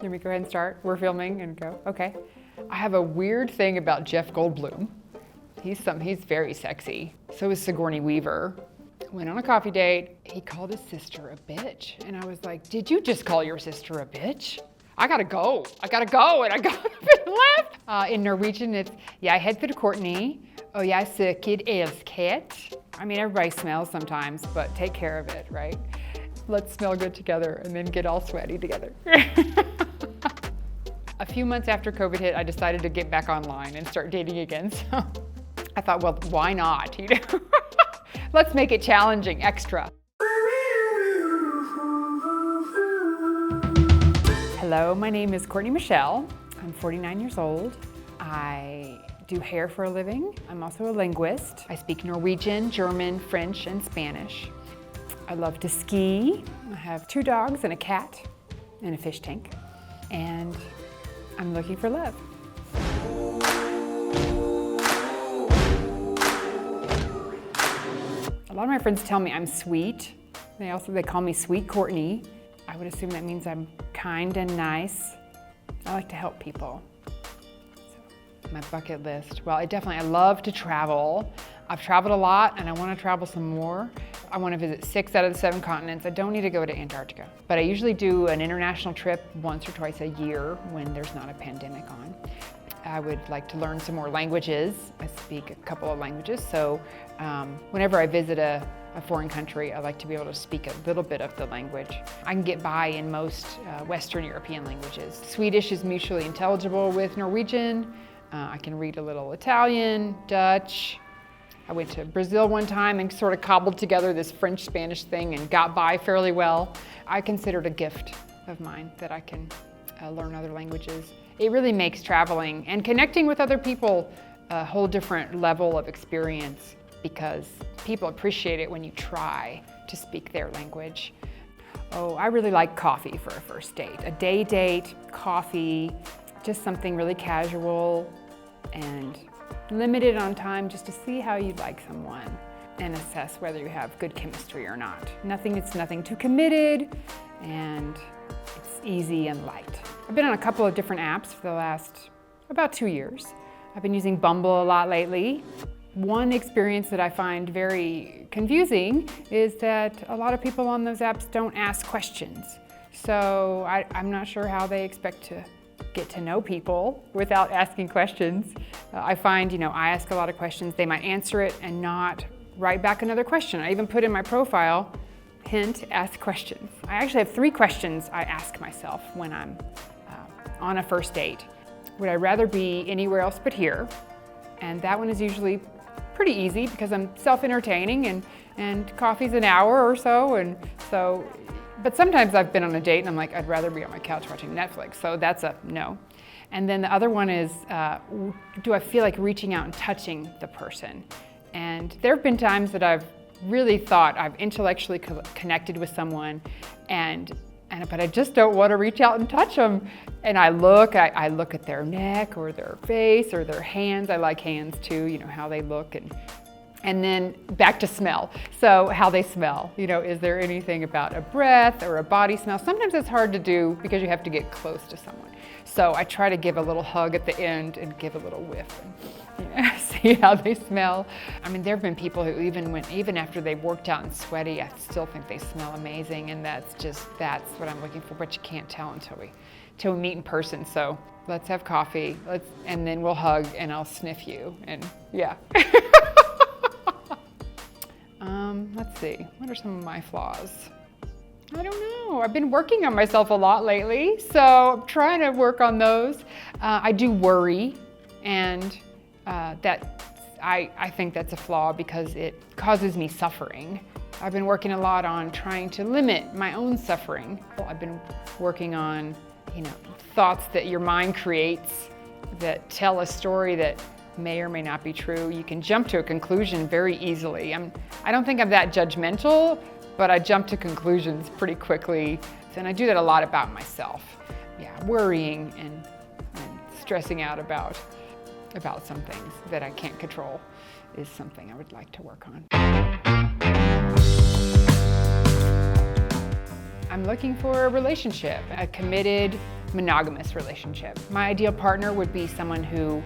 Can we go ahead and start? We're filming and go, okay. I have a weird thing about Jeff Goldblum. He's very sexy. So is Sigourney Weaver. Went on a coffee date. He called his sister a bitch. And I was like, did you just call your sister a bitch? I gotta go. And I got up and left. In Norwegian, it's, jeg heter Courtney, og jeg søker elskhet. I mean, everybody smells sometimes, but take care of it, right? Let's smell good together and then get all sweaty together. A few months after COVID hit, I decided to get back online and start dating again. So I thought, well, why not? You know? Let's make it challenging, extra. Hello, my name is Courtney Michelle. I'm 49 years old. I do hair for a living. I'm also a linguist. I speak Norwegian, German, French, and Spanish. I love to ski. I have 2 dogs and a cat and a fish tank. And I'm looking for love. A lot of my friends tell me I'm sweet. They call me Sweet Courtney. I would assume that means I'm kind and nice. I like to help people. So, my bucket list. Well, I love to travel. I've traveled a lot and I want to travel some more. I want to visit 6 out of the 7 continents. I don't need to go to Antarctica. But I usually do an international trip once or twice a year when there's not a pandemic on. I would like to learn some more languages. I speak a couple of languages, so whenever I visit a foreign country, I like to be able to speak a little bit of the language. I can get by in most Western European languages. Swedish is mutually intelligible with Norwegian. I can read a little Italian, Dutch. I went to Brazil one time and sort of cobbled together this French-Spanish thing and got by fairly well. I consider it a gift of mine that I can learn other languages. It really makes traveling and connecting with other people a whole different level of experience because people appreciate it when you try to speak their language. Oh, I really like coffee for a first date. A day date, coffee, just something really casual and limited on time just to see how you like someone and assess whether you have good chemistry or not. It's nothing too committed and it's easy and light. I've been on a couple of different apps for the last about 2 years. I've been using Bumble a lot lately. One experience that I find very confusing is that a lot of people on those apps don't ask questions. So I'm not sure how they expect to get to know people without asking questions. I find, I ask a lot of questions, they might answer it and not write back another question. I even put in my profile, hint, ask questions. I actually have 3 questions I ask myself when I'm on a first date. Would I rather be anywhere else but here? And that one is usually pretty easy because I'm self-entertaining and coffee's an hour or so, but sometimes I've been on a date and I'm like, I'd rather be on my couch watching Netflix, so that's a no. And then the other one is, do I feel like reaching out and touching the person? And there have been times that I've really thought I've intellectually connected with someone but I just don't want to reach out and touch them. And I look at their neck or their face or their hands. I like hands too, how they look. And then back to smell. So how they smell, is there anything about a breath or a body smell? Sometimes it's hard to do because you have to get close to someone. So I try to give a little hug at the end and give a little whiff and see how they smell. I mean, there have been people who even after they've worked out and sweaty, I still think they smell amazing, and that's what I'm looking for, but you can't tell until we meet in person. So let's have coffee, and then we'll hug and I'll sniff you, and yeah. Let's see, what are some of my flaws? I don't know. I've been working on myself a lot lately, so I'm trying to work on those. I do worry, and I think that's a flaw because it causes me suffering. I've been working a lot on trying to limit my own suffering. I've been working on, thoughts that your mind creates that tell a story that may or may not be true. You can jump to a conclusion very easily. I don't think I'm that judgmental, but I jump to conclusions pretty quickly. And I do that a lot about myself. Yeah, worrying and stressing out about some things that I can't control is something I would like to work on. I'm looking for a relationship, a committed monogamous relationship. My ideal partner would be someone who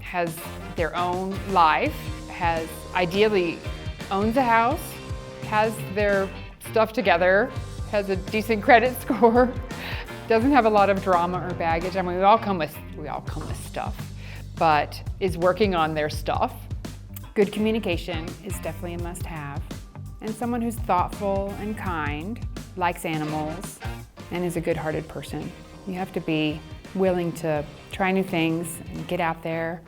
has their own life, ideally owns a house, has their stuff together, has a decent credit score, doesn't have a lot of drama or baggage. I mean, we all come with stuff, but is working on their stuff. Good communication is definitely a must-have. And someone who's thoughtful and kind, likes animals, and is a good-hearted person. You have to be willing to try new things and get out there,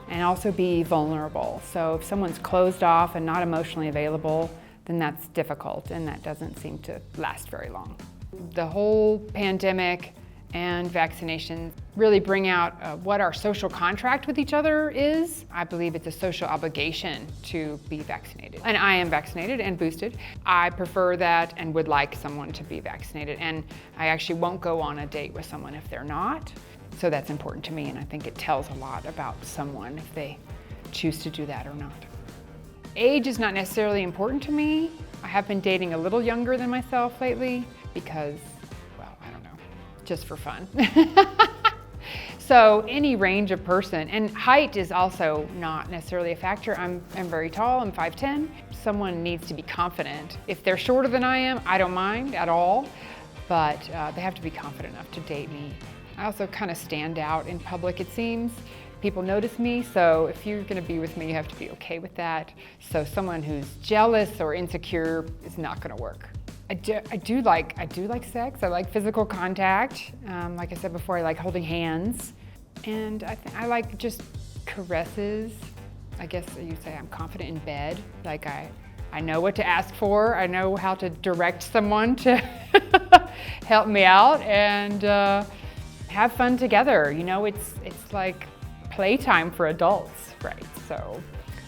and also be vulnerable. So if someone's closed off and not emotionally available, then that's difficult, and that doesn't seem to last very long. The whole pandemic and vaccinations really bring out what our social contract with each other is. I believe it's a social obligation to be vaccinated. And I am vaccinated and boosted. I prefer that and would like someone to be vaccinated. And I actually won't go on a date with someone if they're not. So that's important to me, and I think it tells a lot about someone if they choose to do that or not. Age is not necessarily important to me. I have been dating a little younger than myself lately because, well, I don't know, just for fun. So any range of person, and height is also not necessarily a factor. I'm very tall, I'm 5'10". Someone needs to be confident. If they're shorter than I am, I don't mind at all, but they have to be confident enough to date me. I also kind of stand out in public, it seems. People notice me, so if you're gonna be with me, you have to be okay with that. So someone who's jealous or insecure is not gonna work. I do like sex. I like physical contact. Like I said before, I like holding hands. And I like just caresses. I guess you'd say I'm confident in bed. Like I know what to ask for. I know how to direct someone to help me out and have fun together. You know, it's like playtime for adults, right? So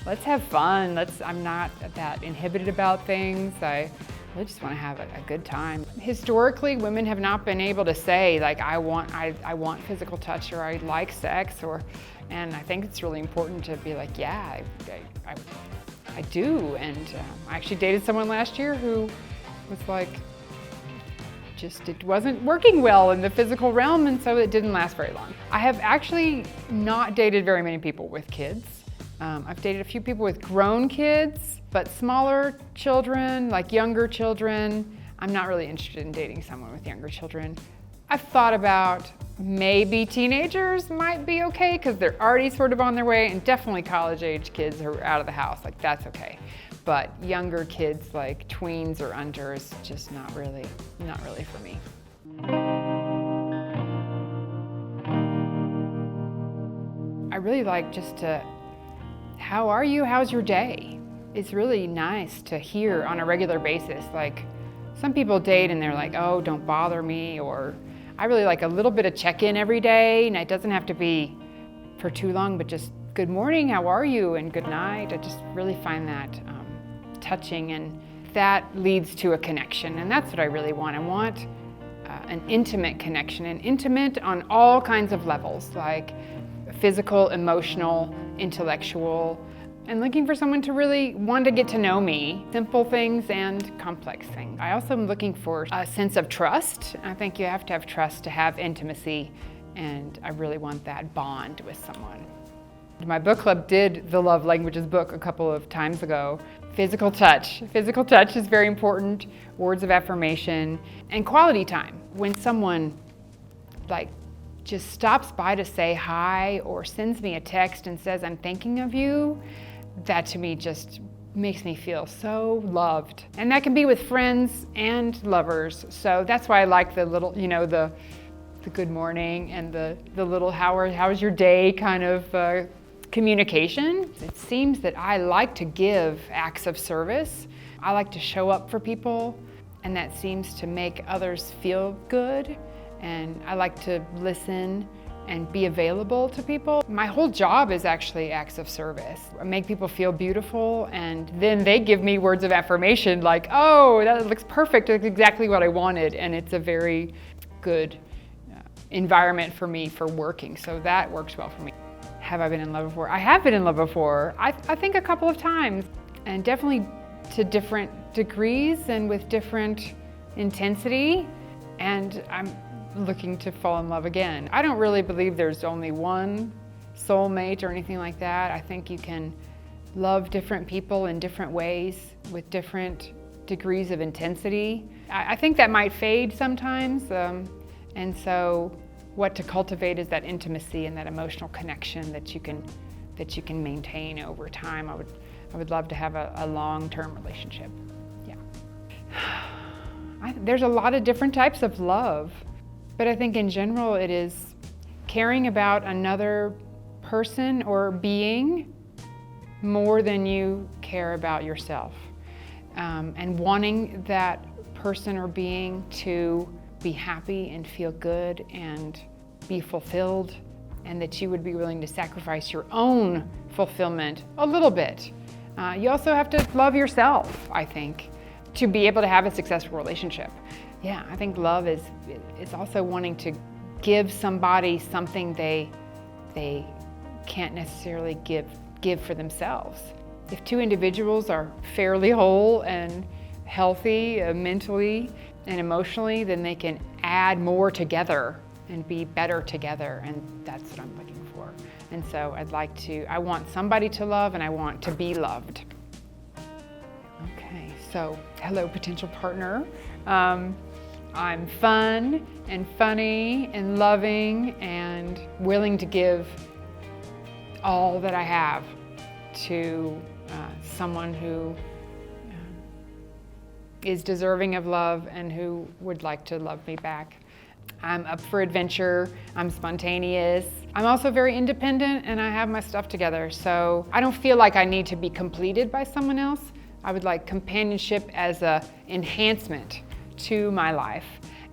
let's have fun. I'm not that inhibited about things. I just want to have a good time. Historically, women have not been able to say like I want physical touch or I like sex, and I think it's really important to be like, yeah, I do. And I actually dated someone last year who was like, it wasn't working well in the physical realm, and so it didn't last very long. I have actually not dated very many people with kids. I've dated a few people with grown kids, but smaller children, like younger children, I'm not really interested in dating someone with younger children. I've thought about maybe teenagers might be okay because they're already sort of on their way, and definitely college-age kids who are out of the house, like that's okay. But younger kids like tweens or under is just not really for me. I really like just to, how are you? How's your day? It's really nice to hear on a regular basis. Like some people date and they're like, oh, don't bother me, or I really like a little bit of check-in every day, and it doesn't have to be for too long, but just good morning, how are you, and good night. I just really find that touching, and that leads to a connection, and that's what I really want. I want an intimate connection, and intimate on all kinds of levels, like physical, emotional, intellectual, and looking for someone to really want to get to know me, simple things and complex things. I also am looking for a sense of trust. I think you have to have trust to have intimacy, and I really want that bond with someone. My book club did the Love Languages book a couple of times ago. Physical touch. Physical touch is very important, words of affirmation, and quality time. When someone like just stops by to say hi or sends me a text and says, I'm thinking of you, that to me just makes me feel so loved. And that can be with friends and lovers. So that's why I like the little, the good morning and the little how's your day kind of communication. It seems that I like to give acts of service. I like to show up for people, and that seems to make others feel good. And I like to listen and be available to people. My whole job is actually acts of service. I make people feel beautiful, and then they give me words of affirmation like, oh, that looks perfect, that's exactly what I wanted. And it's a very good environment for me for working, so that works well for me. Have I been in love before? I have been in love before. I think a couple of times, and definitely to different degrees and with different intensity. And looking to fall in love again. I don't really believe there's only one soulmate or anything like that. I think you can love different people in different ways with different degrees of intensity. I think that might fade sometimes, and so what to cultivate is that intimacy and that emotional connection that you can maintain over time. I would love to have a long-term relationship. Yeah. There's a lot of different types of love, but I think in general it is caring about another person or being more than you care about yourself, and wanting that person or being to be happy and feel good and be fulfilled, and that you would be willing to sacrifice your own fulfillment a little bit. You also have to love yourself, I think, to be able to have a successful relationship. Yeah, I think love is also wanting to give somebody something they can't necessarily give for themselves. If two individuals are fairly whole and healthy mentally and emotionally, then they can add more together and be better together, and that's what I'm looking for. And so I want somebody to love, and I want to be loved. Okay, so hello, potential partner. I'm fun and funny and loving and willing to give all that I have to someone who is deserving of love and who would like to love me back. I'm up for adventure, I'm spontaneous. I'm also very independent, and I have my stuff together, so I don't feel like I need to be completed by someone else. I would like companionship as an enhancement to my life.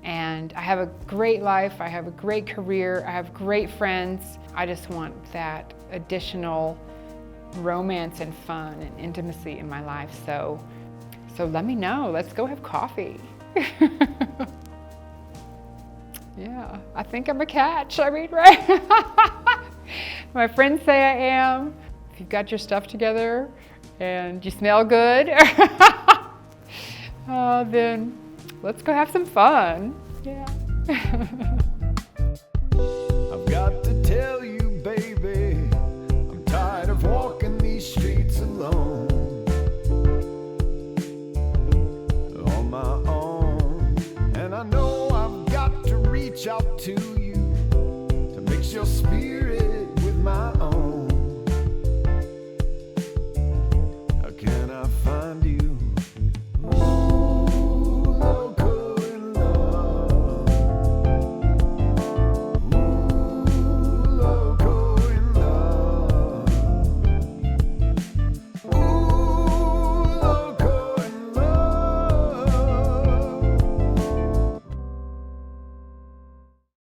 And I have a great life, I have a great career, I have great friends. I just want that additional romance and fun and intimacy in my life. So let me know, let's go have coffee. Yeah, I think I'm a catch, I mean, right? My friends say I am. If you've got your stuff together and you smell good, then let's go have some fun. Yeah. I've got to tell you, baby, I'm tired of walking these streets alone. On my own. And I know I've got to reach out to you to mix your spirit with my